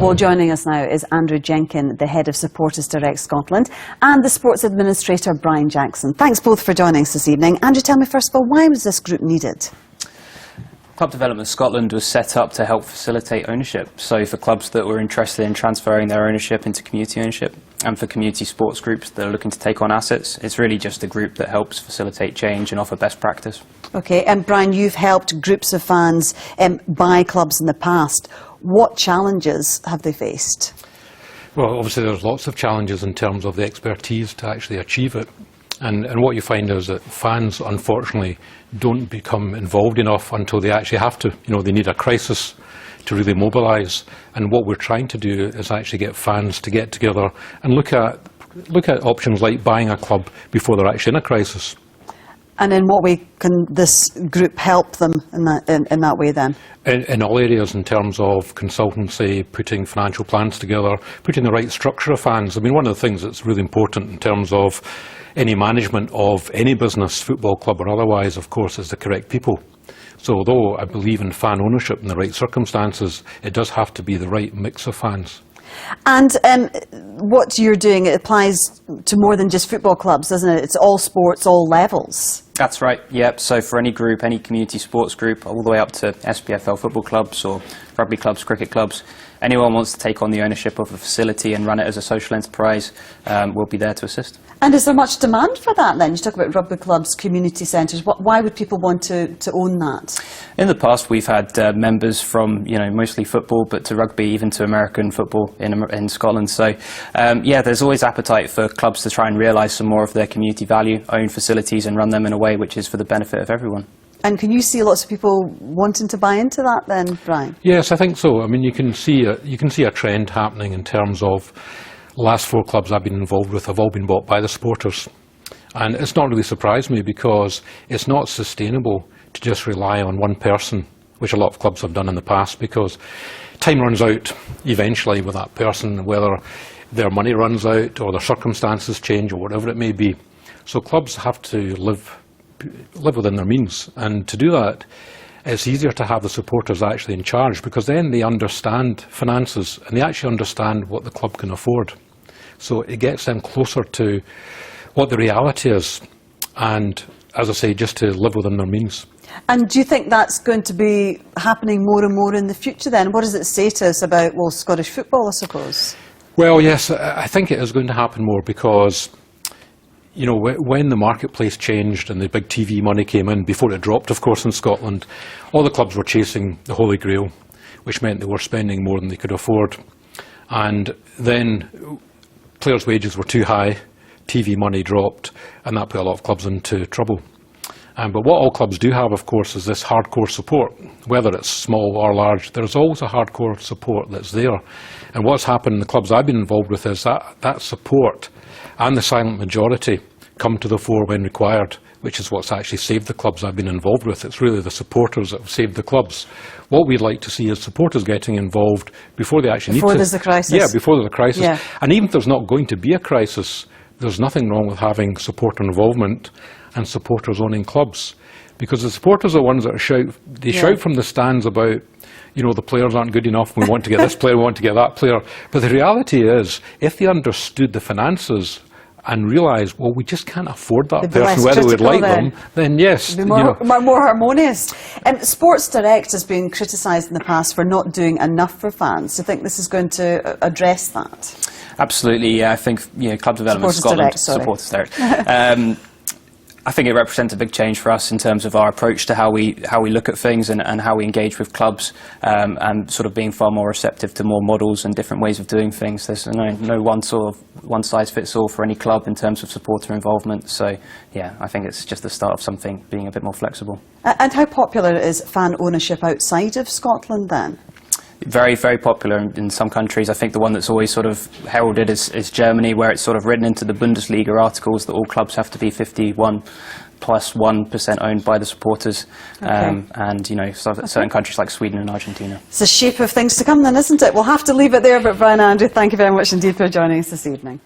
Well, joining us now is Andrew Jenkin, the head of Supporters Direct Scotland, and the sports administrator, Bryan Jackson. Thanks both for joining us this evening. Andrew, tell me first of all, why was this group needed? Club Development Scotland was set up to help facilitate ownership. So for clubs that were interested in transferring their ownership into community ownership, and for community sports groups that are looking to take on assets, it's really just a group that helps facilitate change and offer best practice. Okay, and Bryan, you've helped groups of fans buy clubs in the past. What challenges have they faced? Well, obviously there's lots of challenges in terms of the expertise to actually achieve it. And what you find is that fans, unfortunately, don't become involved enough until they actually have to. You know, they need a crisis to really mobilise. And what we're trying to do is actually get fans to get together and look at options like buying a club before they're actually in a crisis. And in what way can this group help them in that way then? In all areas, in terms of consultancy, putting financial plans together, putting the right structure of fans. I mean, one of the things that's really important in terms of any management of any business, football club or otherwise, of course, is the correct people. So although I believe in fan ownership in the right circumstances, it does have to be the right mix of fans. And what you're doing, it applies to more than just football clubs, doesn't it? It's all sports, all levels. That's right, yep. So for any group, any community sports group, all the way up to SPFL football clubs or rugby clubs, cricket clubs, anyone wants to take on the ownership of a facility and run it as a social enterprise, we'll be there to assist. And is there much demand for that then? You talk about rugby clubs, community centres. Why would people want to own that? In the past, we've had members from, mostly football, but to rugby, even to American football in Scotland. So, yeah, there's always appetite for clubs to try and realise some more of their community value, own facilities and run them in a way which is for the benefit of everyone. And can you see lots of people wanting to buy into that then, Bryan? Yes, I think so. I mean, you can see a trend happening in terms of the last 4 clubs I've been involved with have all been bought by the supporters. And it's not really surprised me because it's not sustainable to just rely on one person, which a lot of clubs have done in the past, because time runs out eventually with that person, whether their money runs out or their circumstances change or whatever it may be. So clubs have to live within their means, and to do that it's easier to have the supporters actually in charge, because then they understand finances and they actually understand what the club can afford. So it gets them closer to what the reality is, and as I say, just to live within their means. And do you think that's going to be happening more and more in the future then? What does it say to us about, well, Scottish football, I suppose? Well, yes, I think it is going to happen more because when the marketplace changed and the big TV money came in, before it dropped, of course, in Scotland, all the clubs were chasing the Holy Grail, which meant they were spending more than they could afford. And then players' wages were too high, TV money dropped, and that put a lot of clubs into trouble. But what all clubs do have, of course, is this hardcore support. Whether it's small or large, there's always a hardcore support that's there. And what's happened in the clubs I've been involved with is that support and the silent majority come to the fore when required, which is what's actually saved the clubs I've been involved with. It's really the supporters that have saved the clubs. What we'd like to see is supporters getting involved before they actually need to. Before there's a crisis. Yeah, before there's a crisis. Yeah. And even if there's not going to be a crisis, there's nothing wrong with having supporter involvement and supporters owning clubs. Because the supporters are the ones that shout from the stands about, the players aren't good enough, we want to get this player, we want to get that player. But the reality is, if they understood the finances and realised, well, we just can't afford that person, whether we'd like them, then yes. It'd be more harmonious. Sports Direct has been criticised in the past for not doing enough for fans. Do you think this is going to address that? Absolutely, yeah. I think Club Development Scotland, Supporters Direct. I think it represents a big change for us in terms of our approach to how we look at things and how we engage with clubs, and sort of being far more receptive to more models and different ways of doing things. There's no one size fits all for any club in terms of supporter involvement. So yeah, I think it's just the start of something being a bit more flexible. And how popular is fan ownership outside of Scotland then? Very, very popular in some countries. I think the one that's always sort of heralded is Germany, where it's sort of written into the Bundesliga articles that all clubs have to be 51+1% owned by the supporters. Okay. And certain countries like Sweden and Argentina. It's a shape of things to come then, isn't it? We'll have to leave it there, but Bryan and Andrew, thank you very much indeed for joining us this evening.